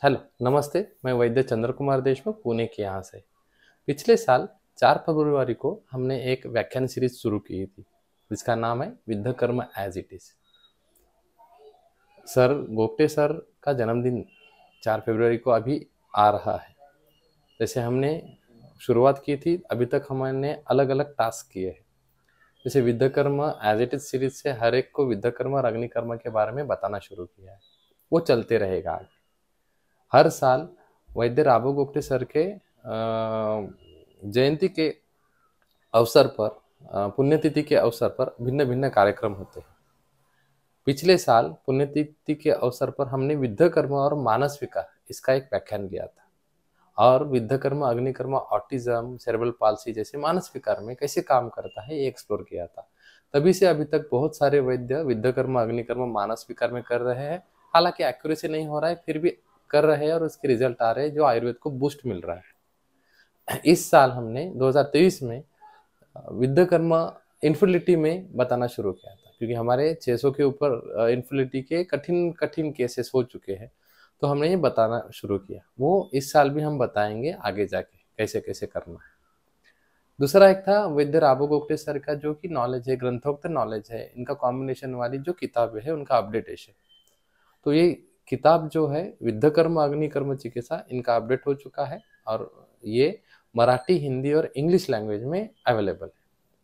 Hello, नमस्ते। मैं वैद्य चंद्र कुमार देशमुख पुणे के यहाँ से। पिछले साल 4 फरवरी को हमने एक व्याख्यान सीरीज शुरू की थी जिसका नाम है विद्ध कर्म as it is. Sir Gopte sir का जन्मदिन 4 फरवरी को अभी आ रहा है। जैसे हमने शुरुआत की थी, अभी तक हमने अलग अलग टास्क किए हैं। जैसे विद्ध कर्म एज इट इज सीरीज से हर एक को विद्ध कर्म और अग्नि कर्म के बारे में बताना शुरू किया है। वो चलते रहेगा आगे। हर साल वैद्य राबू गोप्टे सर के जयंती के अवसर पर, पुण्यतिथि के अवसर पर भिन्न भिन्न कार्यक्रम होते हैं। पिछले साल पुण्यतिथि के अवसर पर हमने विद्ध कर्म और मानस विकार इसका एक व्याख्यान लिया था, और विद्ध कर्म अग्नि कर्म ऑटिज्म सेरेब्रल पाल्सी जैसे मानस विकार में कैसे काम करता है ये एक्सप्लोर किया था। तभी से अभी तक बहुत सारे वैद्य विद्ध कर्म अग्नि कर्म मानस विकार में कर रहे हैं। हालांकि एक्यूरेसी नहीं हो रहा है, फिर भी कर रहे हैं और उसके रिजल्ट आ रहे हैं जो आयुर्वेद को बूस्ट मिल रहा है। इस साल हमने 2023 में विद्ध कर्म इन्फर्टिलिटी में बताना शुरू किया था, क्योंकि हमारे 600 के ऊपर इन्फर्टिलिटी के कठिन कठिन केसेस हो चुके हैं। तो हमने ये बताना शुरू किया। वो इस साल भी हम बताएंगे आगे जाके कैसे कैसे करना है। दूसरा एक था वैद्य राबू गोप्टे सर का, जो कि नॉलेज है, ग्रंथोक्त नॉलेज है, इनका कॉम्बिनेशन वाली जो किताबें है उनका अपडेटेशन। तो ये किताब जो है विद्ध कर्म अग्नि कर्म चिकित्सा, इनका अपडेट हो चुका है और ये मराठी, हिंदी और इंग्लिश लैंग्वेज में अवेलेबल है।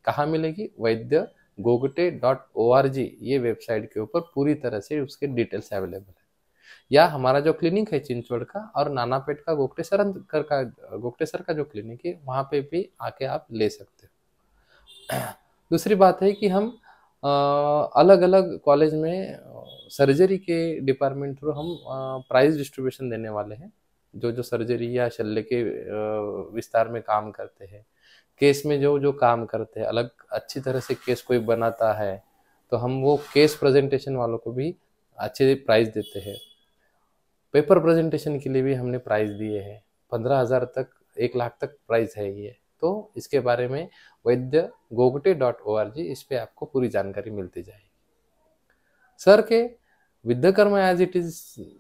कहाँ मिलेगी? वैद्य गोगटे.org ये वेबसाइट के ऊपर पूरी तरह से उसके डिटेल्स अवेलेबल है। या हमारा जो क्लिनिक है चिंचवड़ का और नानापेट का गोगटे सर का जो क्लिनिक है, वहाँ पे भी आके आप ले सकते हो। दूसरी बात है कि हम अलग अलग कॉलेज में सर्जरी के डिपार्टमेंट थ्रू हम प्राइज डिस्ट्रीब्यूशन देने वाले हैं। जो जो सर्जरी या शल्य के विस्तार में काम करते हैं, केस में जो जो काम करते हैं, अलग अच्छी तरह से केस कोई बनाता है तो हम वो केस प्रेजेंटेशन वालों को भी अच्छे प्राइज देते हैं। पेपर प्रेजेंटेशन के लिए भी हमने प्राइज दिए हैं। 15,000 तक, 1 लाख तक प्राइज है ये। तो इसके बारे में वैद्य गोगटे.org इस पे आपको पूरी जानकारी मिलती जाएगी। सर के विद्ध कर्म एज इट इज,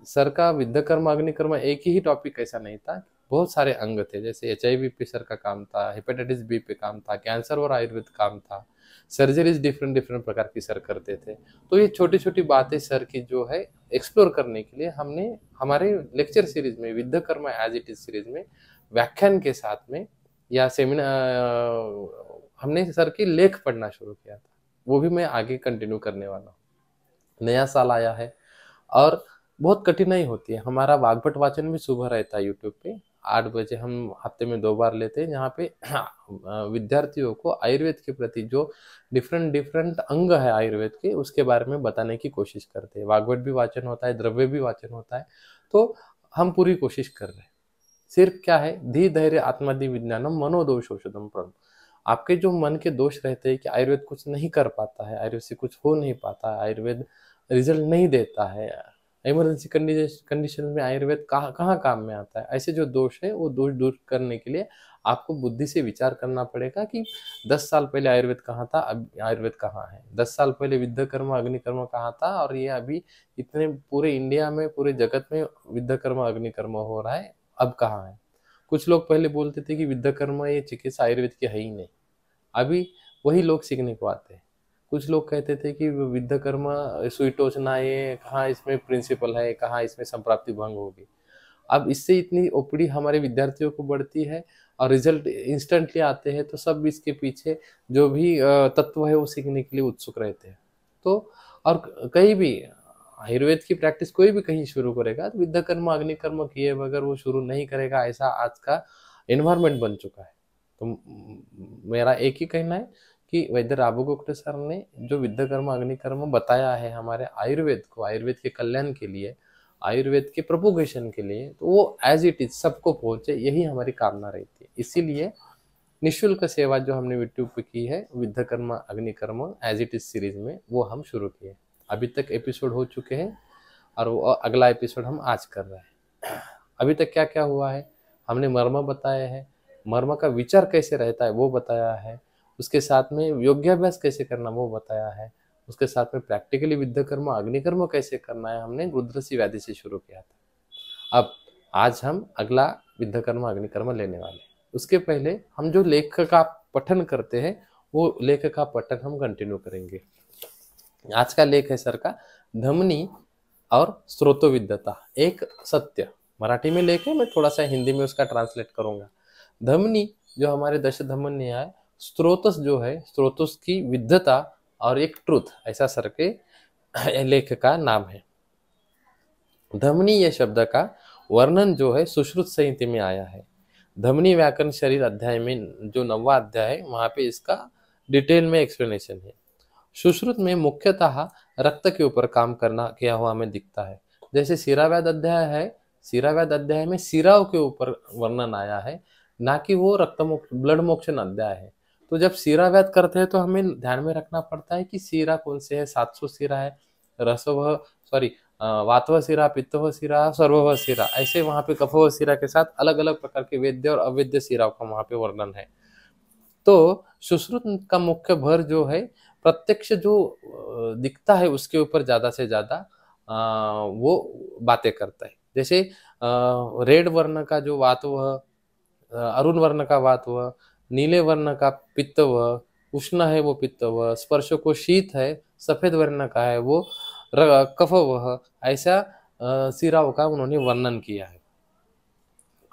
सर का विद्ध कर्म अग्नि कर्म एक ही टॉपिक ऐसा नहीं था, बहुत सारे अंग थे। जैसे HIV पे सर का काम था, हेपेटाइटिस बी पे काम था, कैंसर और आयुर्वेद काम था, सर्जरीज डिफरेंट डिफरेंट प्रकार की सर करते थे। तो ये छोटी छोटी बातें सर की जो है एक्सप्लोर करने के लिए हमने हमारे लेक्चर सीरीज में, विद्ध कर्म एज इट इज सीरीज में व्याख्यान के साथ में या सेमिनार, हमने सर की लेख पढ़ना शुरू किया था। वो भी मैं आगे कंटिन्यू करने वाला हूँ। नया साल आया है और बहुत कठिनाई होती है। हमारा वाग्भट वाचन भी सुबह रहता है यूट्यूब पे 8 बजे, हम हफ्ते में 2 बार लेते हैं, जहाँ पे विद्यार्थियों को आयुर्वेद के प्रति जो डिफरेंट डिफरेंट अंग है आयुर्वेद के, उसके बारे में बताने की कोशिश करते हैं। वाग्भट भी वाचन होता है, द्रव्य भी वाचन होता है। तो हम पूरी कोशिश कर रहे हैं। सिर्फ क्या है, धी धैर्य आत्मादि विज्ञानम मनोदोष औषधम परम। आपके जो मन के दोष रहते हैं कि आयुर्वेद कुछ नहीं कर पाता है, आयुर्वेद से कुछ हो नहीं पाता है, आयुर्वेद रिजल्ट नहीं देता है, इमरजेंसी कंडीशन में आयुर्वेद कहाँ कहाँ काम में आता है, ऐसे जो दोष है वो दोष दूर करने के लिए आपको बुद्धि से विचार करना पड़ेगा कि 10 साल पहले आयुर्वेद कहाँ था, अब आयुर्वेद कहाँ है। 10 साल पहले विद्ध कर्म अग्नि कर्म कहाँ था, और ये अभी इतने पूरे इंडिया में, पूरे जगत में विद्ध कर्म अग्नि कर्म हो रहा है, अब कहाँ है। कुछ लोग पहले बोलते थे कि विद्ध कर्म ये चिकित्सा आयुर्वेद की है ही नहीं, अभी वही लोग सीखने को आते हैं। कुछ लोग कहते थे कि विद्ध कर्म सुई टोचना, ये कहाँ इसमें प्रिंसिपल है, कहाँ इसमें संप्राप्ति भंग होगी। अब इससे इतनी ओपीडी हमारे विद्यार्थियों को बढ़ती है और रिजल्ट इंस्टेंटली आते हैं, तो सब इसके पीछे जो भी तत्व है वो सीखने के लिए उत्सुक रहते हैं। तो और कहीं भी आयुर्वेद की प्रैक्टिस कोई भी कहीं शुरू करेगा तो विद्ध कर्म अग्नि कर्म किए बगैर वो शुरू नहीं करेगा, ऐसा आज का एनवायरमेंट बन चुका है। तो मेरा एक ही कहना है कि वैद्य राबू गोप्टे सर ने जो विद्ध कर्म अग्नि कर्म बताया है हमारे आयुर्वेद को, आयुर्वेद के कल्याण के लिए, आयुर्वेद के प्रोपोगेशन के लिए, तो वो एज इट इज सबको पहुंचे, यही हमारी कामना रहती है। इसीलिए निःशुल्क सेवा जो हमने यूट्यूब पे की है, विद्ध कर्म अग्नि कर्म एज इट इज सीरीज में, वो हम शुरू किए। अभी तक एपिसोड हो चुके हैं और वो अगला एपिसोड हम आज कर रहे हैं। अभी तक क्या क्या हुआ है, हमने मर्म बताए हैं, मर्म का विचार कैसे रहता है वो बताया है, उसके साथ में योगाभ्यास कैसे करना वो बताया है, उसके साथ में प्रैक्टिकली विद्ध कर्म अग्नि कर्म कैसे करना है, हमने रुद्रसी व्याधि से शुरू किया था। अब आज हम अगला विद्ध कर्म अग्नि कर्म लेने वाले हैं। उसके पहले हम जो लेख का पठन करते हैं वो लेख का पठन हम कंटिन्यू करेंगे। आज का लेख है सर का धमनी और स्रोतोविद्धता एक सत्य। मराठी में लेख है, मैं थोड़ा सा हिंदी में उसका ट्रांसलेट करूंगा। धमनी जो हमारे दश धमनी है, स्रोतस जो है स्रोतस की विद्धता और एक ट्रुथ, ऐसा सर के लेख का नाम है। धमनी ये शब्द का वर्णन जो है सुश्रुत संहिता में आया है। धमनी व्याकरण शरीर अध्याय में जो 9वां अध्याय है वहां पे इसका डिटेल में एक्सप्लेनेशन है। सुश्रुत में मुख्यतः रक्त के ऊपर काम करना किया हुआ हमें दिखता है। जैसे शिराव्याध अध्याय है, शिराव्याध अध्याय में शिराओं के ऊपर वर्णन आया है, ना कि वो रक्त ब्लड मोक्षण अध्याय है। तो जब शिराव्याध करते हैं तो हमें ध्यान में रखना पड़ता है कि शिरा कौन से है, 700 शिरा है, रसव सॉरी वातव शिरा, पित्तव शिरा, सर्वव शिरा, ऐसे वहां पे कफव शिरा के साथ अलग अलग प्रकार के वेद्य और अवेद्य शिराओं का वहां पे वर्णन है। तो सुश्रुत का मुख्य भर जो है प्रत्यक्ष जो दिखता है उसके ऊपर ज्यादा से ज्यादा वो बातें करता है। जैसे रेड वर्ण का जो वातव, अरुण वर्ण का वातव, नीले वर्ण का पित्तव, उष्ण है वो पित्तव, स्पर्श को शीत है, सफेद वर्ण का है वो कफव, ऐसा सिराओं का उन्होंने वर्णन किया है।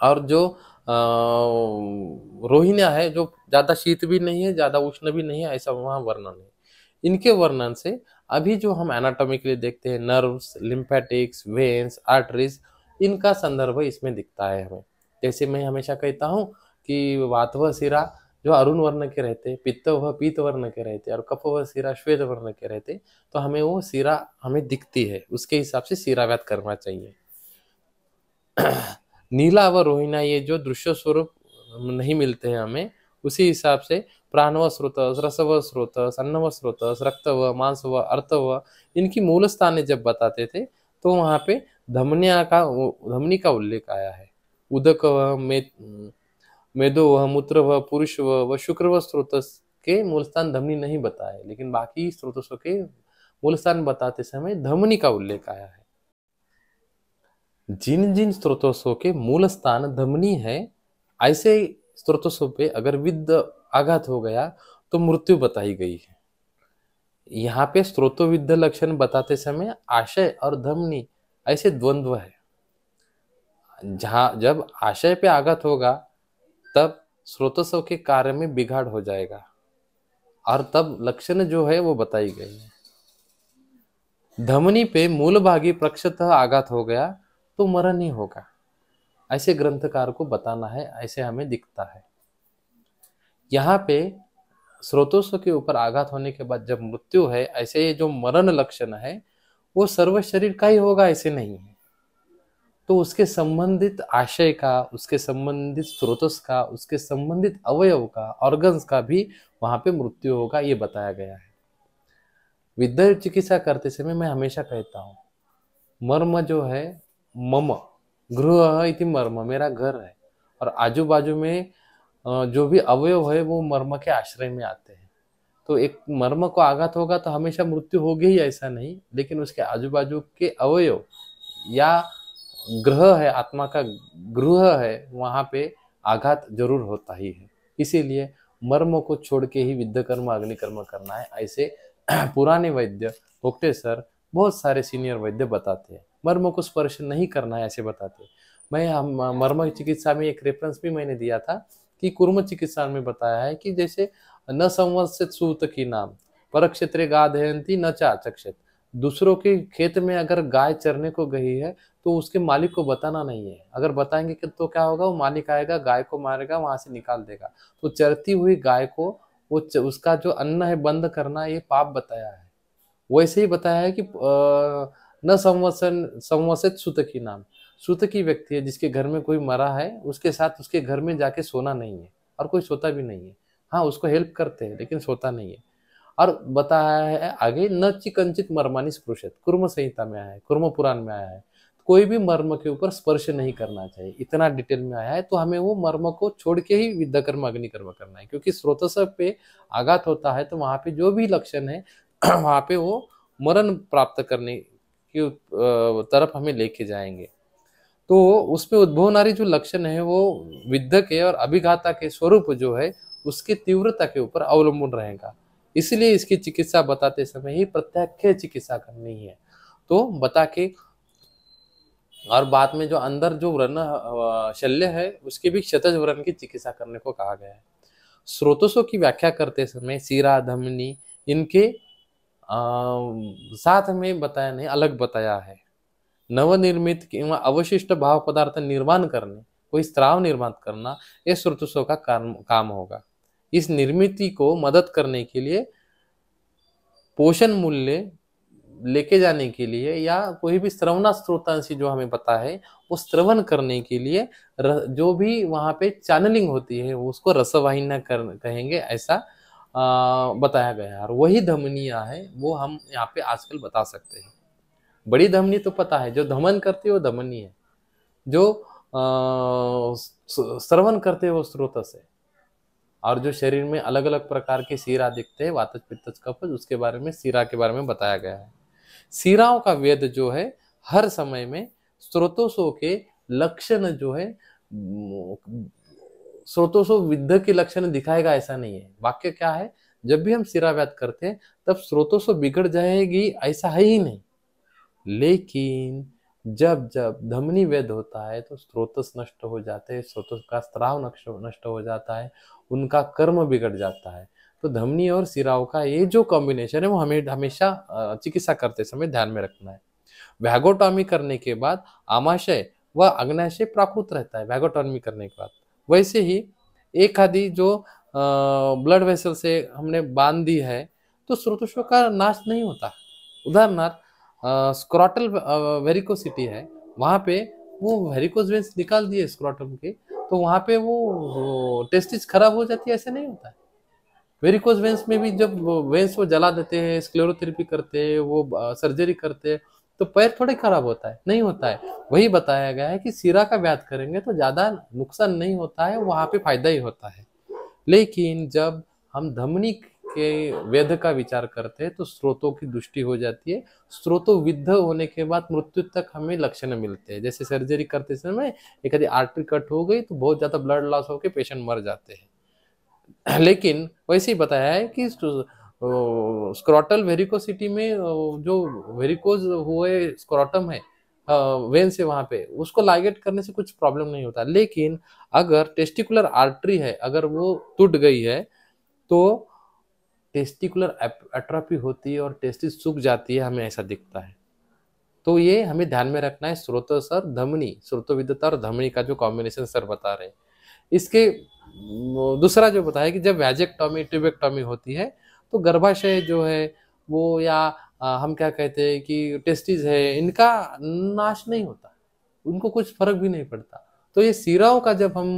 और जो रोहिण्या है जो ज्यादा शीत भी नहीं है ज्यादा उष्ण भी नहीं है, ऐसा वहां वर्णन है। इनके वर्णन से अभी जो हम एनाटॉमिकली देखते हैं नर्व्स, लिम्फेटिक्स, वेन्स, आर्टरीज, इनका संदर्भ इसमें दिखता है हमें। जैसे मैं हमेशा कहता हूँ कि वातव शिरा जो अरुण वर्ण के रहते, पित्तव पीत वर्ण के रहते और कफव शिरा श्वेत वर्ण के रहते, तो हमें वो शिरा हमें दिखती है, उसके हिसाब से शिराव्याध करना चाहिए। नीला व रोहिणा ये जो दृश्य स्वरूप नहीं मिलते हैं हमें, उसी हिसाब से प्राणव स्रोतस, रसव स्रोतस, अन्नव स्रोतस, रक्तव, मांसव, अर्थव, इनकी मूल स्थान जब बताते थे तो वहां पे धमनी का उल्लेख आया है। उदक व मेदो व मूत्र व पुरुष व शुक्र व स्रोतस के मूल स्थान धमनी नहीं बताए, लेकिन बाकी स्रोतसों के मूल स्थान बताते समय धमनी का उल्लेख आया है। जिन जिन स्रोतों के मूल स्थान धमनी है, ऐसे स्रोतों पे अगर विद्ध आघात हो गया तो मृत्यु बताई गई है। यहाँ पे स्रोतो विद्ध लक्षण बताते समय आशय और धमनी ऐसे द्वंद्व है। जहां जब आशय पे आघात होगा तब स्रोतों के कार्य में बिगाड़ हो जाएगा और तब लक्षण जो है वो बताई गई है। धमनी पे मूल भागी प्रक्षतः आघात हो गया तो मरण ही होगा, ऐसे ग्रंथकार को बताना है, ऐसे हमें दिखता है। यहाँ पे स्रोतों के ऊपर आघात होने के बाद जब मृत्यु है, ऐसे ये जो मरण लक्षण है वो सर्व शरीर का ही होगा ऐसे नहीं है। तो उसके संबंधित आशय का, उसके संबंधित स्रोतस का, उसके संबंधित अवयव का, ऑर्गन्स का भी वहां पे मृत्यु होगा, ये बताया गया है। विद्या चिकित्सा करते समय मैं हमेशा कहता हूँ मर्म जो है, मम गृह इति मर्म, मेरा घर है, और आजू बाजू में जो भी अवयव है वो मर्म के आश्रय में आते हैं। तो एक मर्म को आघात होगा तो हमेशा मृत्यु होगी ही ऐसा नहीं, लेकिन उसके आजू बाजू के अवयव या ग्रह है, आत्मा का गृह है, वहां पे आघात जरूर होता ही है। इसीलिए मर्म को छोड़ के ही विद्ध कर्म अग्नि कर्म करना है, ऐसे पुराने वैद्य पोक्टे सर, बहुत सारे सीनियर वैद्य बताते हैं। मर्म को स्पर्श नहीं करना है ऐसे बताते हैं। मैं मर्म चिकित्सा में एक रेफरेंस भी मैंने दिया था कि कुर्म चिकित्सा में बताया है कि जैसे न संवत्सित सूत की नाम पर क्षेत्रे गाधयंती न चाचक्षित, दूसरों के खेत में अगर गाय चरने को गई है तो उसके मालिक को बताना नहीं है। अगर बताएंगे कि तो क्या होगा, वो मालिक आएगा, गाय को मारेगा, वहां से निकाल देगा। तो चरती हुई गाय को वो उसका जो अन्न है बंद करना, ये पाप बताया है। वैसे ही बताया है कि न संवत्सित सूत की नाम, सूत की व्यक्ति है जिसके घर में कोई मरा है, उसके साथ उसके घर में जाके सोना नहीं है, और कोई सोता भी नहीं है। हाँ, उसको हेल्प करते हैं लेकिन सोता नहीं है। और बताया है आगे न चिकंचित मर्मानी स्पृशत, कुर्म संहिता में आया है, कुर्म पुराण में आया है, कोई भी मर्म के ऊपर स्पर्श नहीं करना चाहिए, इतना डिटेल में आया है। तो हमें वो मर्म को छोड़ के ही विद्या कर्म अग्नि कर्म करना है, क्योंकि स्रोतस पे आघात होता है तो वहां पे जो भी लक्षण है वहां पे वो मरण प्राप्त करने की तरफ हमें लेके जाएंगे। तो उसमें उद्भवनारी जो लक्षण है वो विद्ध के और अभिघाता के स्वरूप जो है उसकी तीव्रता के ऊपर अवलंबन रहेगा। इसलिए इसकी चिकित्सा बताते समय ही प्रत्याख्य चिकित्सा करनी है। तो बता के और बाद में जो अंदर जो व्रण शल्य है उसके भी क्षतज व्रण की चिकित्सा करने को कहा गया है। स्रोतों की व्याख्या करते समय सीरा धमनी इनके साथ में बताया नहीं, अलग बताया है। नवनिर्मित किंवा अवशिष्ट भाव पदार्थ निर्माण करने, कोई स्त्राव निर्माण करना, ये स्रोतों का काम होगा। इस निर्मिति को मदद करने के लिए पोषण मूल्य लेके जाने के लिए या कोई भी श्रवणा स्रोतांशी जो हमें पता है वो श्रवण करने के लिए जो भी वहां पे चैनलिंग होती है उसको रसवाहिन्या कहेंगे, ऐसा बताया गया है। और वही धमनियां है वो हम यहाँ पे आजकल बता सकते हैं। बड़ी धमनी तो पता है, जो धमन करती है वो धमनी है, जो श्रवण करते हैं वो स्रोत से। और जो शरीर में अलग अलग प्रकार के सीरा दिखते हैं, वातज पित्तज कफज, उसके बारे में सीरा के बारे में बताया गया है। सीराओं का वेद जो है हर समय में स्रोतों के लक्षण जो है स्रोतों विद्ध के लक्षण दिखाएगा ऐसा नहीं है। वाक्य क्या है, जब भी हम सीरा व्याध करते हैं तब स्रोतों बिगड़ जाएगी ऐसा है ही नहीं। लेकिन जब जब धमनी वेद होता है तो स्रोतस नष्ट हो जाते हैं, स्रोतों का स्त्राव नष्ट हो जाता है, उनका कर्म बिगड़ जाता है। तो धमनी और सिराओं का ये जो कॉम्बिनेशन है वो हमें हमेशा चिकित्सा करते समय ध्यान में रखना है। वैगोटॉमी करने के बाद आमाशय व अग्नाशय प्राकृत रहता है वैगोटॉमी करने के बाद। वैसे ही एक आदि जो ब्लड वेसल से हमने बांध दी है तो स्रोतों का नाश नहीं होता। उदाहरणार्थ स्क्रॉटल वेरिकोसिटी है, वहां पे वो वेरिकोज वेंस निकाल दिए स्क्रॉटम के, तो वहां पे वो टेस्टिस खराब हो जाती है, ऐसा नहीं होता है। वेरिकोज वेंस में भी जब वेंस वो जला देते हैं, स्क्लेरोथेरेपी करते हैं, वो सर्जरी करते हैं, तो पैर थोड़े खराब होता है, नहीं होता है। वही बताया गया है कि सीरा का व्याध करेंगे तो ज्यादा नुकसान नहीं होता है, वहां पे फायदा ही होता है। लेकिन जब हम धमनी के वेद का विचार करते हैं तो स्रोतों की दृष्टि हो जाती है। स्रोतों विद्ध होने के बाद मृत्यु तक हमें लक्षण मिलते हैं। जैसे सर्जरी करते समय एक आदि आर्टरी कट हो गई तो बहुत ज्यादा ब्लड लॉस होकर पेशेंट मर जाते हैं। लेकिन वैसे ही बताया है कि स्क्रॉटल वेरिकोसिटी में जो वेरिकोज हुए स्क्रॉटम है वेन से वहां पे उसको लाइगेट करने से कुछ प्रॉब्लम नहीं होता। लेकिन अगर टेस्टिकुलर आर्टरी है, अगर वो टूट गई है तो टेस्टिकुलर एट्रोफी होती है और टेस्टिस सूख जाती है, हमें ऐसा दिखता है। तो ये हमें ध्यान में रखना है। स्रोत सर धमनी, स्रोतविद्धता और धमनी का जो कॉम्बिनेशन सर बता रहे हैं। इसके दूसरा जो बताया कि जब वैजेक्टॉमी ट्यूबेक्टॉमी होती है तो गर्भाशय जो है वो या हम क्या कहते हैं कि टेस्टिस है, इनका नाश नहीं होता, उनको कुछ फर्क भी नहीं पड़ता। तो ये सिराओं का जब हम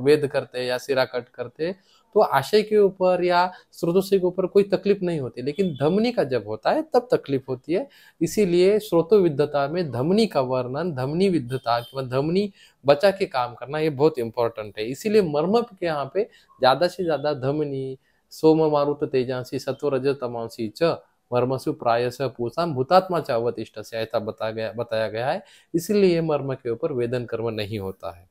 वेद करते हैं या सिरा कट करते हैं तो आशय के ऊपर या स्रोतों के ऊपर कोई तकलीफ नहीं होती, लेकिन धमनी का जब होता है तब तकलीफ होती है। इसीलिए स्रोतोविद्धता में धमनी का वर्णन, धमनी विद्धता धमनी बचा के काम करना ये बहुत इंपॉर्टेंट है। इसीलिए मर्म के यहाँ पे ज्यादा से ज्यादा धमनी सोम मारुत तेजांसी सत्व रज तमांसी च मर्मसु प्रायश पूषा भूतात्मा च अवतिष्ठ से ऐसा बताया गया है। इसीलिए मर्म के ऊपर वेदन कर्म नहीं होता है,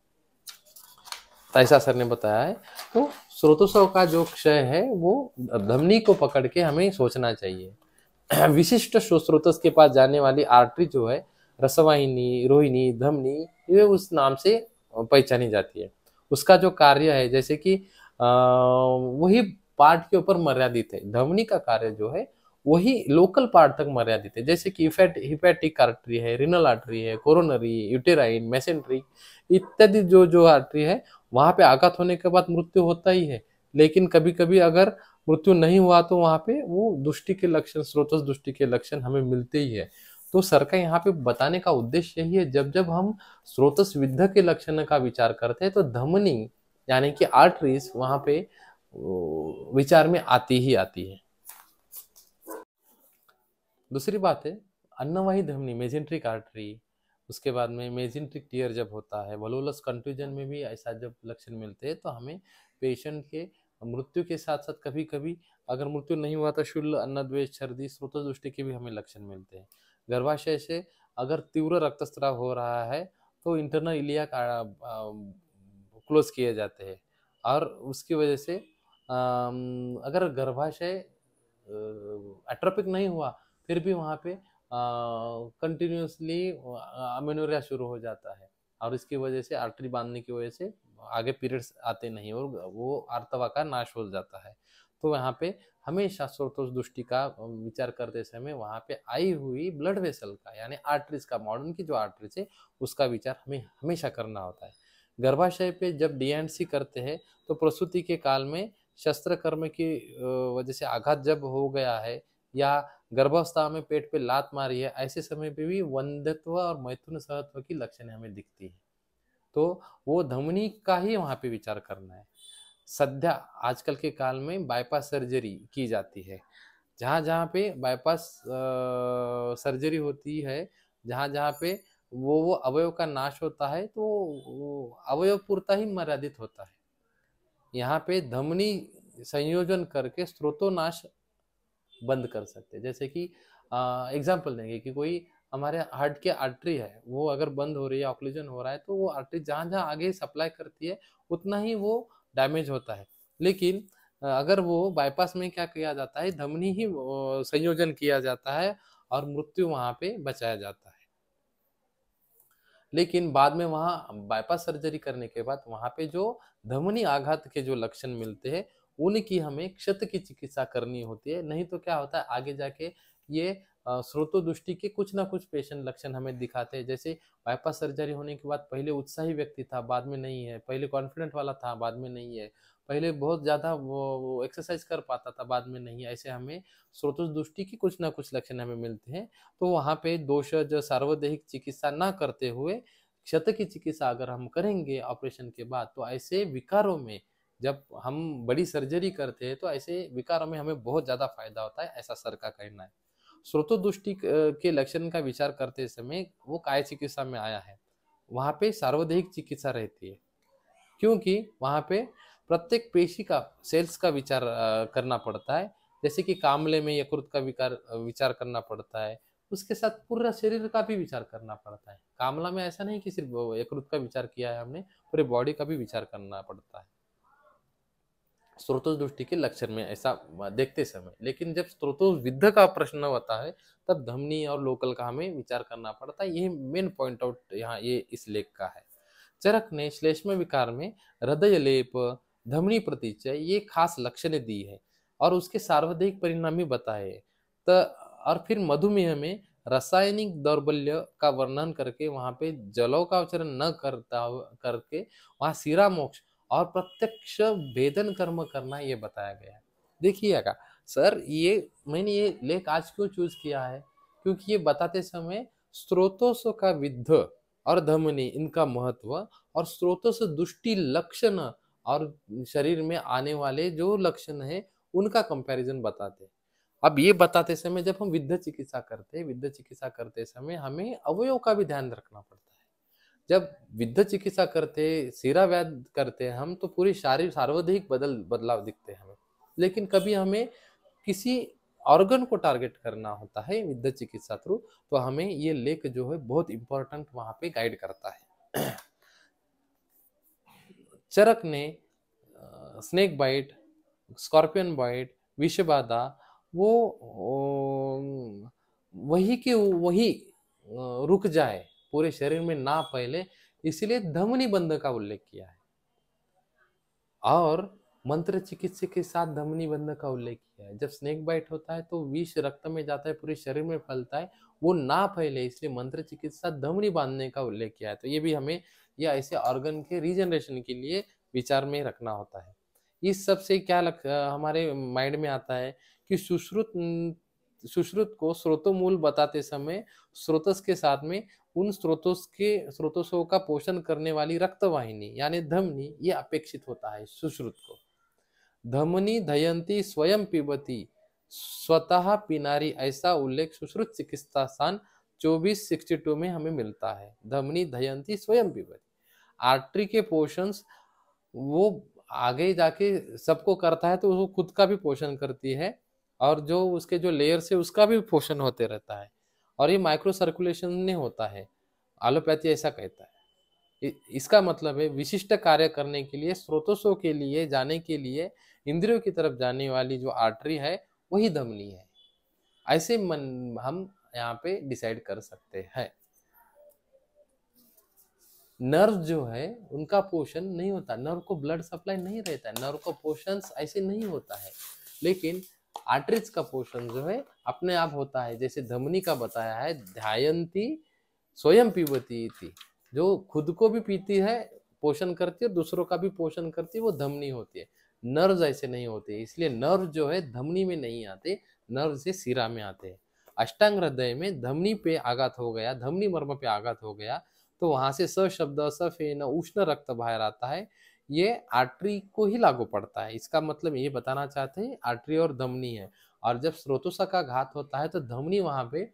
ऐसा सर ने बताया है। तो स्रोतोत्सव का जो क्षय है वो धमनी को पकड़ के हमें सोचना चाहिए। विशिष्ट स्रोतस के पास जाने वाली आर्टरी जो है रसवाहिनी, रोहिणी, धमनी, ये उस नाम से पहचानी जाती है। उसका जो कार्य है जैसे कि वही पार्ट के ऊपर मर्यादित है। धमनी का कार्य जो है वही लोकल पार्ट तक मर्यादित है। जैसे कि हिपैटिक आर्टरी है, रिनल आर्टरी है, कोरोनरी, यूटेराइन, मेसेंट्रिक इत्यादि जो जो आर्टरी है वहां पे आघात होने के बाद मृत्यु होता ही है। लेकिन कभी कभी अगर मृत्यु नहीं हुआ तो वहां पे वो दृष्टि के लक्षण, स्रोतस दृष्टि के लक्षण हमें मिलते ही है। तो सर का यहाँ पे बताने का उद्देश्य यही है, जब जब हम स्रोतस विद्ध के लक्षण का विचार करते हैं तो धमनी यानी कि आर्टरीज वहां पे विचार में आती ही आती है। दूसरी बात है अन्नवाही धमनी, मेजेंट्रिक आर्टरी, उसके बाद में मेजेंट्रिक टीयर जब होता है, वलोलस कंट्यूजन में भी ऐसा जब लक्षण मिलते हैं तो हमें पेशेंट के मृत्यु के साथ साथ कभी कभी अगर मृत्यु नहीं हुआ तो शूल, अन्नद्वेष, छर्दी, स्रोत दृष्टि के भी हमें लक्षण मिलते हैं। गर्भाशय से अगर तीव्र रक्तस्राव हो रहा है तो इंटरनल इलिया क्लोज किए जाते हैं। और उसकी वजह से अगर गर्भाशय एट्रोपिक नहीं हुआ फिर भी वहाँ पे कंटिन्यूसली अमेनोरिया शुरू हो जाता है, और इसकी वजह से आर्टरी बांधने की वजह से आगे पीरियड्स आते नहीं और वो आर्तवा का नाश हो जाता है। तो यहाँ पे हमेशा स्रोतोष दृष्टि का विचार करते समय वहाँ पे आई हुई ब्लड वेसल का यानी आर्टरीज का, मॉडर्न की जो आर्टरीज है उसका विचार हमें हमेशा करना होता है। गर्भाशय पे जब डीएनसी करते हैं तो प्रसूति के काल में शस्त्र कर्म की वजह से आघात जब हो गया है या गर्भावस्था में पेट पे लात मारी है, ऐसे समय पे भी वंध्यत्व और मैथुन सहत्व की लक्षण हमें दिखती है। तो वो धमनी का ही वहां पे विचार करना है। सध्या आजकल के काल में बाईपास सर्जरी की जाती है, जहाँ जहाँ पे बाईपास सर्जरी होती है, जहाँ जहाँ पे वो अवयव का नाश होता है तो वो अवयव पूर्ता ही मर्यादित होता है। यहाँ पे धमनी संयोजन करके स्रोतोनाश बंद कर सकते हैं। जैसे कि एग्जाम्पल देंगे कि कोई हमारे हार्ट की आर्टरी है, वो अगर बंद हो रही है, ऑक्सीजन हो रहा है, तो वो आर्टरी जहाँ जहाँ आगे सप्लाई करती है उतना ही वो डैमेज होता है। लेकिन अगर वो बाईपास में क्या किया जाता है, धमनी ही संयोजन किया जाता है और मृत्यु वहां पे बचाया जाता है। लेकिन बाद में वहाँ बाईपास सर्जरी करने के बाद वहाँ पे जो धमनी आघात के जो लक्षण मिलते हैं उनकी हमें क्षत की चिकित्सा करनी होती है। नहीं तो क्या होता है आगे जाके ये स्रोतोदृष्टि के कुछ ना कुछ पेशेंट लक्षण हमें दिखाते हैं। जैसे बाईपास सर्जरी होने के बाद पहले उत्साही व्यक्ति था, बाद में नहीं है, पहले कॉन्फिडेंट वाला था, बाद में नहीं है, पहले बहुत ज्यादा वो एक्सरसाइज कर पाता था, बाद में नहीं है। ऐसे हमें स्रोतोदृष्टि की कुछ ना कुछ लक्षण हमें मिलते हैं। तो वहाँ पे दोषज सार्वदेहिक चिकित्सा ना करते हुए क्षत की चिकित्सा अगर हम करेंगे ऑपरेशन के बाद, तो ऐसे विकारों में जब हम बड़ी सर्जरी करते हैं तो ऐसे विकारों में हमें बहुत ज्यादा फायदा होता है, ऐसा सर का कहना है। स्रोतोदृष्टि के लक्षण का विचार करते समय वो काय चिकित्सा में आया है, वहां पे सार्वदेहिक चिकित्सा रहती है, क्योंकि वहां पे प्रत्येक पेशी का सेल्स का विचार करना पड़ता है। जैसे कि कामले में यकृत का विचार करना पड़ता है, उसके साथ पूरा शरीर का भी विचार करना पड़ता है। कामला में ऐसा नहीं कि सिर्फ यकृत का विचार किया है हमने, पूरे बॉडी का भी विचार करना पड़ता है स्रोतोष दृष्टि के लक्षण में ऐसा देखते समय। लेकिन जब स्रोतोष विद्ध का प्रश्न होता है तब धमनी और लोकल का हमें विचार करना पड़ता है। ये मेन पॉइंट आउट यहाँ ये इस लेख का है। चरक ने श्लेष्म विकार में हृदय लेप, धमनी प्रतिचय ये खास लक्षण दी है और उसके सार्वदेहिक परिणाम भी बताए। तो और फिर मधुमेह में रासायनिक दौर्बल्य का वर्णन करके वहां पे जलों का उच्चारण न करता करके वहां सीरा मोक्ष और प्रत्यक्ष भेदन कर्म करना ये बताया गया है। देखिएगा सर, ये मैंने ये लेख आज क्यों चूज किया है, क्योंकि ये बताते समय स्रोतों का विद्ध और धमनी इनका महत्व और स्रोतों से दुष्टि लक्षण और शरीर में आने वाले जो लक्षण है उनका कंपैरिजन बताते हैं। अब ये बताते समय जब हम विद्ध चिकित्सा करते हैं, विद्ध चिकित्सा करते समय हमें अवयव का भी ध्यान रखना पड़ता है। जब विद्ध चिकित्सा करते, सिरा व्याध करते हैं हम, तो पूरी शारीर सार्वदेहिक बदलाव दिखते हैं हमें। लेकिन कभी हमें किसी ऑर्गन को टारगेट करना होता है विद्ध चिकित्सा थ्रू, तो हमें ये लेख जो है बहुत इंपॉर्टेंट वहां पे गाइड करता है। चरक ने स्नेक बाइट, स्कॉर्पियन बाइट, विषबाधा वो वही के वही रुक जाए, पूरे शरीर में ना फैले, इसलिए धमनी बंध का उल्लेख किया है। और मंत्र चिकित्सा के साथ धमनी बंध का उल्लेख किया है। जब स्नेक बाइट होता है तो विष रक्त में जाता है, पूरे शरीर में फैलता है, वो ना फैले इसलिए मंत्र चिकित्सा धमनी बांधने का उल्लेख किया है। तो ये भी हमें या ऐसे ऑर्गन के रीजनरेशन के लिए विचार में रखना होता है। इस सब से क्या हमारे माइंड में आता है कि सुश्रुत को स्रोतोमूल बताते समय स्रोतस के साथ में उन स्रोतों का पोषण करने वाली रक्तवाहिनी यानी धमनी ये अपेक्षित होता है सुश्रुत को। धमनी दयंती स्वयं पिबती, स्वतः पिनारी, ऐसा उल्लेख सुश्रुत चिकित्सा स्थान 2462 में हमें मिलता है। धमनी दयंती स्वयं पिबती, आर्टरी के पोषण वो आगे जाके सबको करता है, तो वो खुद का भी पोषण करती है और जो उसके जो लेयर से उसका भी पोषण होते रहता है, और ये माइक्रो सर्कुलेशन में होता है। एलोपैथी ऐसा कहता है। इसका मतलब है विशिष्ट कार्य करने के लिए, स्रोतों के लिए जाने के लिए इंद्रियों की तरफ जाने वाली जो आर्टरी है वही धमनी है। ऐसे मन हम यहाँ पे डिसाइड कर सकते हैं। नर्व जो है उनका पोषण नहीं होता, नर्व को ब्लड सप्लाई नहीं रहता है, नर्व का पोषण ऐसे नहीं होता है, लेकिन आर्टरीज का पोषण जो है अपने आप होता है। जैसे धमनी का बताया है, ध्यायंती स्वयं पीबती थी, जो खुद को भी पीती है, पोषण करती है, और दूसरों का भी पोषण करती है, वो धमनी होती है। नर्व ऐसे नहीं होते, इसलिए नर्व जो है धमनी में नहीं आते, नर्व से सिरा में आते हैं। अष्टांग हृदय में धमनी पे आघात हो गया, धमनी मर्म पे आघात हो गया, तो वहां से स शब्द सफेन उष्ण रक्त बाहर आता है, ये आर्टरी को ही लागू पड़ता है। इसका मतलब ये बताना चाहते हैं आर्टरी और धमनी है, और जब स्रोतोसा का घात होता है तो धमनी वहां पे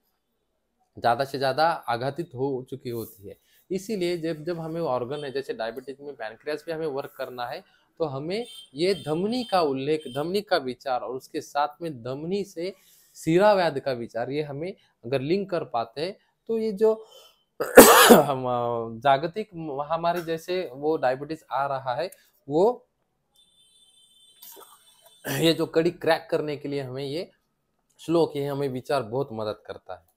ज्यादा से ज्यादा आघातित हो चुकी होती है। इसीलिए जब जब हमें ऑर्गन है, जैसे डायबिटीज में पैनक्रियास पे हमें वर्क करना है, तो हमें ये धमनी का उल्लेख, धमनी का विचार, और उसके साथ में धमनी से सिरा व्याध का विचार, ये हमें अगर लिंक कर पाते हैं तो ये जो हम जागतिक महामारी जैसे वो डायबिटीज आ रहा है, वो ये जो कड़ी क्रैक करने के लिए हमें ये श्लोक, ये हमें विचार बहुत मदद करता है।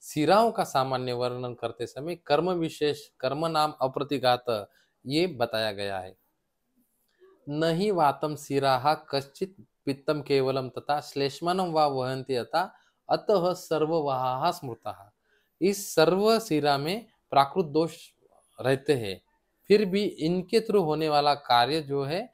सिराओं का सामान्य वर्णन करते समय कर्म विशेष, कर्म नाम अप्रतिघात, ये बताया गया है। नहीं वातम सिराः कश्चित पित्तम केवलम तथा श्लेष्मानं वा वहन्ति अतः अतः सर्ववाहाः स्मृताः। इस सर्व सिरा में प्राकृत दोष रहते हैं, फिर भी इनके थ्रू होने वाला कार्य जो है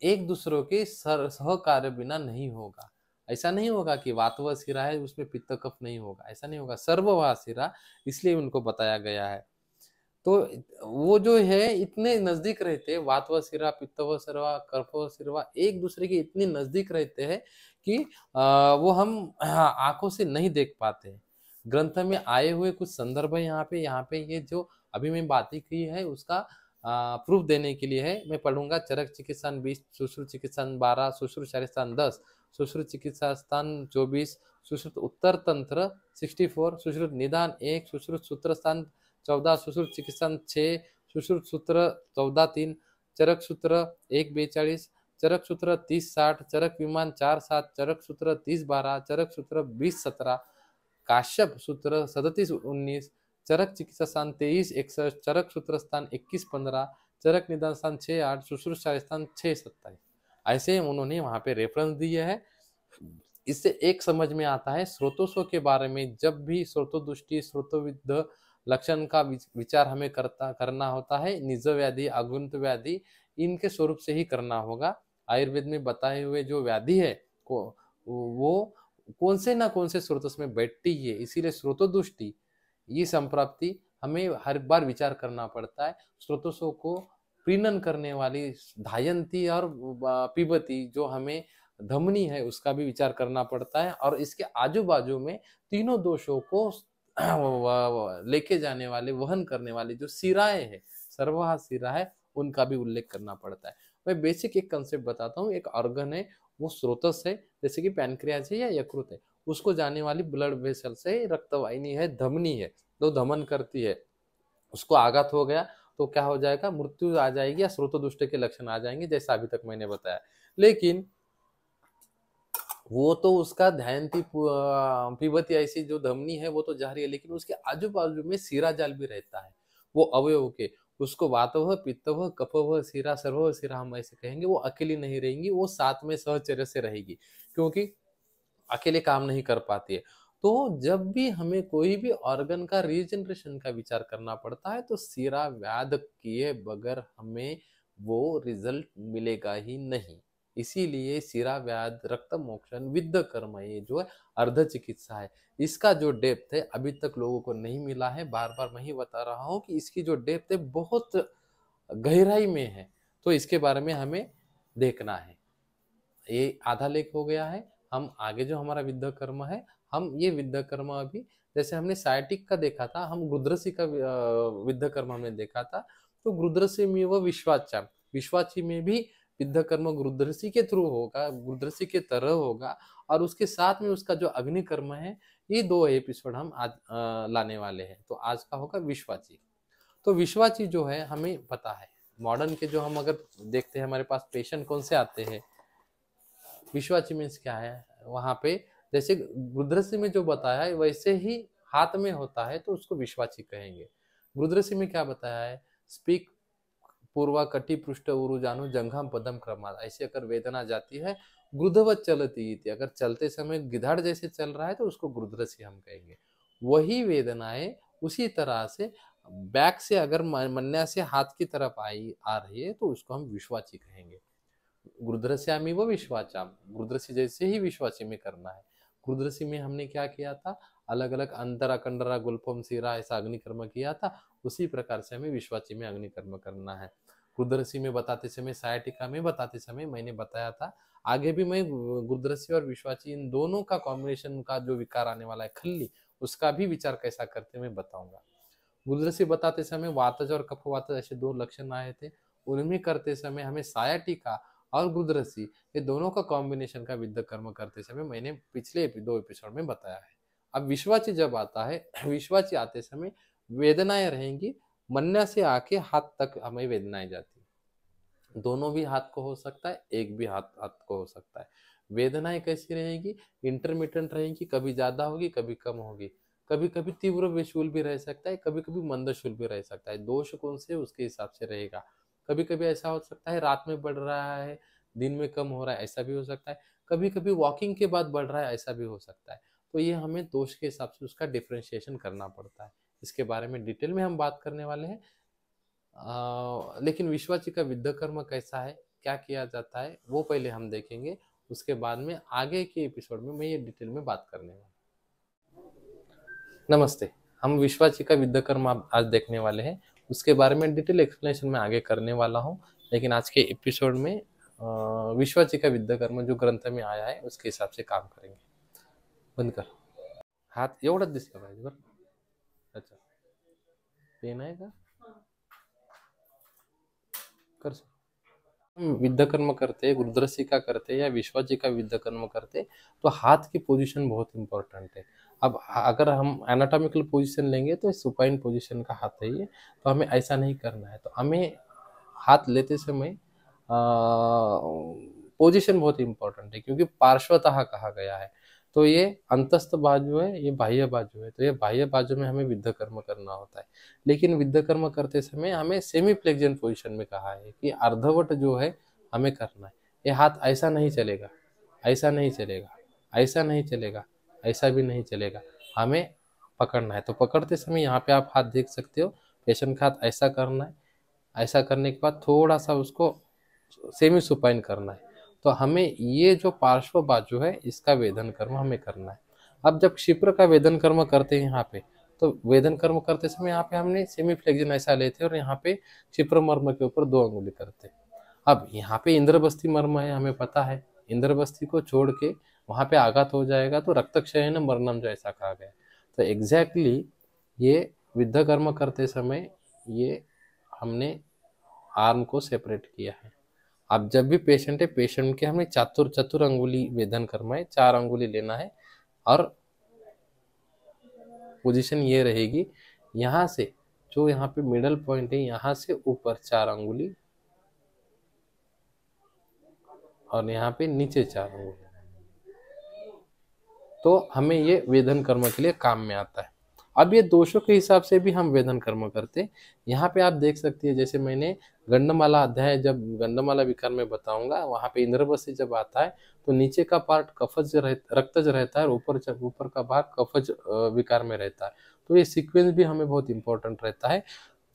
एक दूसरों के सहकार्य बिना नहीं होगा। ऐसा नहीं होगा कि वातव सिरा है उसमें पित्त कफ नहीं होगा, ऐसा नहीं होगा, सर्ववाह सिरा, इसलिए उनको बताया गया है। तो वो जो है इतने नजदीक रहते हैं, वातव सिरा, पित्तव सिरा, कफव सिरा एक दूसरे के इतने नजदीक रहते हैं कि वो हम आंखों से नहीं देख पाते। ग्रंथ में आए हुए कुछ संदर्भ है यहाँ पे ये जो अभी मैं बातें की है उसका प्रूफ देने के लिए है। मैं पढ़ूंगा। चरक चिकित्सा 20, सुश्रुत चिकित्सा 12, सुश्रुत शारीस्थान 10, सुश्रुत चिकित्सा स्थान 24, सुश्रुत उत्तर तंत्र 64, सुश्रुत निदान 1, सुश्रुत सूत्र स्थान 14, सुश्रुत चिकित्सा 6, सुश्रुत सूत्र 14-3, चरक सूत्र 1-42, चरक सूत्र 30-60, चरक विमान 4-7, चरक सूत्र 30-12, चरक सूत्र 20-17, काश्यप सूत्र 37-19, चरक चिकित्सा स्थान 23-61, चरक सूत्र स्थान 21-15, चरक निदान स्थान 6-8, सुश्रुत स्थान 6-27। ऐसे उन्होंने वहां पे रेफरेंस दिए है। इससे एक समझ में आता है स्रोतों के बारे में, जब भी स्रोतोदुष्टि, स्रोतोविद्ध लक्षण का विचार हमें करना होता है, निज व्याधि, आगुंत व्याधि, इनके स्वरूप से ही करना होगा। आयुर्वेद में बताए हुए जो व्याधि है वो कौन से ना कौन से स्रोत में बैठती है, इसीलिए स्रोतोदुष्टि ये संप्राप्ति हमें हर बार विचार करना पड़ता है। स्रोतों को प्रीणन करने वाली धायंती और पिबती जो हमें धमनी है उसका भी विचार करना पड़ता है, और इसके आजू बाजू में तीनों दोषों को लेके जाने वाले, वहन करने वाले जो सिराएं है, सर्वहा सिरा है, उनका भी उल्लेख करना पड़ता है। मैं बेसिक एक कंसेप्ट बताता हूँ। एक ऑर्गन है वो स्रोतस है, जैसे कि पैनक्रियाज है या यकृत है, उसको जाने वाली ब्लड वेसल्स है, रक्तवाहिनी है, धमनी है, जो धमन करती है। उसको आघात हो गया तो क्या हो जाएगा, मृत्यु आ जाएगी या स्रोतोदुष्ट के लक्षण आ जाएंगे, जैसा अभी तक मैंने बताया। लेकिन वो तो उसका ध्यानती पीबती ऐसी जो धमनी है वो तो जा रही है, लेकिन उसके आजू बाजू में सिरा जाल भी रहता है वो अवयव के, उसको वातव, पित्तव, कफव, सिरा, सर्व सिरा हम ऐसे कहेंगे। वो अकेली नहीं रहेंगी, वो साथ में सहचर्य से रहेगी, क्योंकि अकेले काम नहीं कर पाती है। तो जब भी हमें कोई भी ऑर्गन का रीजनरेशन का विचार करना पड़ता है तो सिरा व्याध किए बगैर हमें वो रिजल्ट मिलेगा ही नहीं। इसीलिए सिरा व्याध, रक्त मोक्षण, विद्ध कर्म, ये जो है अर्ध चिकित्सा है। इसका जो डेप्थ है अभी तक लोगों को नहीं मिला है। बार बार मैं ही बता रहा हूँ कि इसकी जो डेप्थ है बहुत गहराई में है, तो इसके बारे में हमें देखना है। ये आधा लेख हो गया है। हम आगे जो हमारा विद्ध कर्म है, हम ये विद्ध कर्म अभी, जैसे हमने साइटिक का देखा था, हम गुद्रसी का विद्ध कर्म हमने देखा था। तो गुद्रसी में वो विश्वाचा, विश्वाची में भी विद्ध कर्म गुद्रसी के थ्रू होगा, गुद्रसी के तरह होगा, और उसके साथ में उसका जो अग्नि कर्म है, ये 2 एपिसोड हम आज लाने वाले हैं। तो आज का होगा विश्वाची। तो विश्वाची जो है हमें पता है, मॉडर्न के जो हम अगर देखते हैं हमारे पास पेशेंट कौन से आते हैं, विश्वाची मीन्स क्या है, वहां पे जैसे गुरुदृष्टि में जो बताया है वैसे ही हाथ में होता है तो उसको विश्वाची कहेंगे। गुरुदृष्टि में क्या बताया है, स्पीक पूर्वा कटी पृष्ठ उरु जानो जंघम पदम क्रमाद, ऐसे अगर वेदना जाती है गुरुधवत चलती इति, अगर चलते समय गिधाड़ जैसे चल रहा है तो उसको गुरुदृष्टि हम कहेंगे। वही वेदनाएं उसी तरह से बैक से अगर मन्या से हाथ की तरफ आ रही है तो उसको हम विश्वाची कहेंगे। गुरुद्रश्यामी व विश्वाचाम, गुरुद्रसी जैसे ही विश्वाची में करना है। गुरुद्रसी में हमने क्या किया था, अलग अलग अंतरा कंडरा गुल्फम सीरा ऐसा अग्निकर्म किया था, उसी प्रकार से हमें विश्वाची में अग्निकर्म करना है। गुरुद्रसी में बताते समय, सायटिका में बताते समय मैंने बताया था, आगे भी मैं गुरुद्रसी और विश्वाची इन दोनों का कॉम्बिनेशन का जो विकार आने वाला है खल्ली, उसका भी विचार कैसा करते मैं बताऊंगा। गुरुद्रसी बताते समय वातज और कफवातज ऐसे दो लक्षण आए थे, उनमें करते समय हमें सायटिका और गुरुद्रसी ये दोनों का कॉम्बिनेशन का विद्ध कर्म करते समय मैंने पिछले दो एपिसोड में बताया है। अब विश्वाची जब आता है, विश्वाची आते समय वेदनाएं रहेंगी, मन्या से आके हाथ तक हमें वेदनाएं जाती है। दोनों भी हाथ को हो सकता है, एक भी हाथ हाथ को हो सकता है। वेदनाएं कैसी रहेंगी, इंटरमिटेंट रहेंगी, कभी ज्यादा होगी कभी कम होगी, कभी कभी तीव्र विशूल भी रह सकता है, कभी कभी मंदशूल भी रह सकता है। दोष कौन से उसके हिसाब से रहेगा। कभी कभी ऐसा हो सकता है रात में बढ़ रहा है, दिन में कम हो रहा है, ऐसा भी हो सकता है। कभी कभी वॉकिंग के बाद बढ़ रहा है, ऐसा भी हो सकता है। तो ये हमें दोष के हिसाब से उसका डिफ्रेंशिएशन करना पड़ता है। इसके बारे में डिटेल में हम बात करने वाले हैं। लेकिन विश्वाची का विद्ध कर्म कैसा है, क्या किया जाता है, वो पहले हम देखेंगे। उसके बाद में आगे के एपिसोड में मैं ये डिटेल में बात करने वाला हूँ। नमस्ते, हम विश्वाची का विद्ध कर्म आज देखने वाले हैं। उसके बारे में डिटेल एक्सप्लेनेशन मैं आगे करने वाला हूँ, लेकिन आज के एपिसोड में विश्वाची का विद्ध कर्म जो ग्रंथ में आया है उसके हिसाब से काम करेंगे। बंद कर, हात एवढंच दिसलं पाहिजे बरं। अच्छा, पेन आहे का, कर। हम विद्ध कर्म करते, गुरुद्रसी का करते या विश्वाची का विद्ध कर्म करते तो हाथ की पोजीशन बहुत इंपॉर्टेंट है। अब अगर हम एनाटॉमिकल पोजीशन लेंगे तो सुपाइन पोजीशन का हाथ है ये, तो हमें ऐसा नहीं करना है। तो हमें हाथ लेते समय पोजीशन बहुत इंपॉर्टेंट है, क्योंकि पार्श्वतः कहा गया है। तो ये अंतस्थ बाजू है, ये बाह्य बाजू है, तो ये बाह्य बाजू में हमें विद्ध कर्म करना होता है। लेकिन विद्ध कर्म करते समय हमें सेमी फ्लेक्जन पोजीशन में कहा है कि अर्धवट जो है हमें करना है। ये हाथ ऐसा नहीं चलेगा, ऐसा नहीं चलेगा, ऐसा नहीं चलेगा, ऐसा भी नहीं चलेगा, हमें पकड़ना है। तो पकड़ते समय यहाँ पे आप हाथ देख सकते हो, पेशेंट का हाथ ऐसा करना है, ऐसा करने के बाद थोड़ा सा उसको सेमी सुपाइन करना है। तो हमें ये जो पार्श्व बाजू है इसका वेदन कर्म हमें करना है। अब जब क्षिप्र का वेदन कर्म करते हैं यहाँ पे, तो वेदन कर्म करते समय यहाँ पे हमने सेमी फ्लेक्जन ऐसा लेते और यहाँ पे क्षिप्र मर्म के ऊपर 2 अंगुली करते। अब यहाँ पे इंद्रबस्ती मर्म है, हमें पता है इंद्रबस्ती को छोड़ के वहाँ पे आघात हो जाएगा तो रक्तक्षयन मरणम जैसा कहा गया। तो एग्जैक्टली ये विद्ध कर्म करते समय ये हमने आर्म को सेपरेट किया है। अब जब भी पेशेंट है, पेशेंट के हमें चतुर अंगुली वेदन करना है, 4 अंगुली लेना है और पोजीशन ये रहेगी, यहाँ से जो यहाँ पे मिडल पॉइंट है यहाँ से ऊपर 4 अंगुली और यहाँ पे नीचे 4 अंगुली। तो हमें ये वेदन कर्म के लिए काम में आता है। अब ये दोषों के हिसाब से भी हम वेदन कर्म करते। यहाँ पे आप देख सकते हैं, जैसे मैंने गंडमाला अध्याय जब गंडमाला विकार में बताऊंगा, वहां पे इंद्रबस्ती जब आता है तो नीचे का पार्ट कफज रक्तज रहता है, ऊपर का भाग कफज विकार में रहता है। तो ये सीक्वेंस भी हमें बहुत इंपॉर्टेंट रहता है।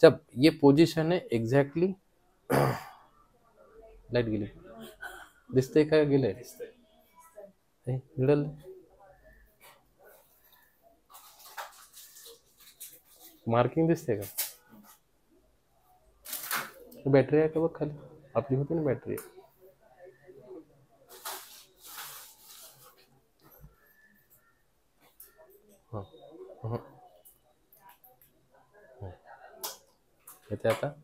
जब ये पोजिशन है एग्जैक्टली लाइट गेली दिसते का गेले मिडल मार्किंग दिसते का, बॅटरी आहे का बघ खाली, आपली होती ना बॅटरी। हाँ हाँ येते आता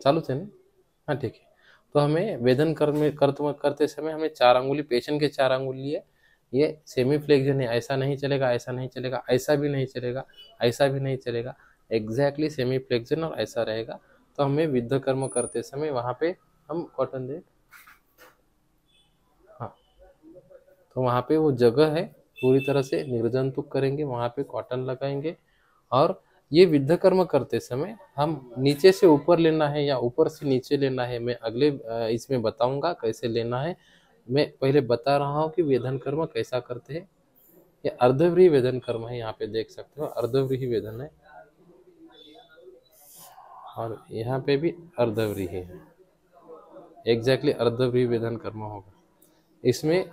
चालूच है ना, हाँ ठीक है। तो हमें वेदन करते समय हमें 4 अंगुली, पेशेंट के 4 अंगुली है, ये सेमी फ्लेक्शन है, ऐसा नहीं चलेगा, ऐसा नहीं चलेगा, ऐसा भी नहीं चलेगा, ऐसा भी नहीं चलेगा, एग्जैक्टली सेमी फ्लेक्शन और ऐसा रहेगा। तो हमें विद्ध कर्म करते समय वहाँ पे हम कॉटन दे, हाँ, तो वहाँ पे वो जगह है पूरी तरह से निर्जंतुक करेंगे, वहाँ पे कॉटन लगाएंगे। और ये विद्ध कर्म करते समय हम नीचे से ऊपर लेना है या ऊपर से नीचे लेना है, मैं अगले इसमें बताऊंगा कैसे लेना है। मैं पहले बता रहा हूँ कि वेदन कर्म कैसा करते हैं। ये अर्धव्रीहि वेदन कर्म है, यहाँ पे देख सकते हो अर्धव्रीहि वेदन है, और यहाँ पे भी अर्धव्रीहि है, एग्जैक्टली अर्धव्रीहि वेदन कर्म होगा। इसमें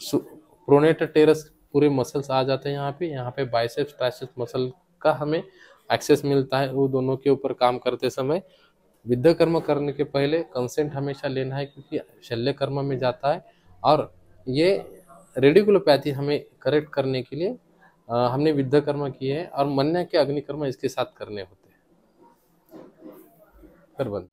प्रोनेटर टेरस पूरे मसल्स आ जाते हैं यहाँ पे बाइसेप्स ट्राइसेप्स मसल का हमें एक्सेस मिलता है वो दोनों के ऊपर काम करते समय। विद्या कर्म करने के पहले कंसेंट हमेशा लेना है, क्योंकि शल्य कर्म में जाता है। और ये रेडिकुलोपैथी हमें करेक्ट करने के लिए हमने विद्या कर्म किए हैं, और मन्या के अग्निकर्म इसके साथ करने होते हैं। कर बंद।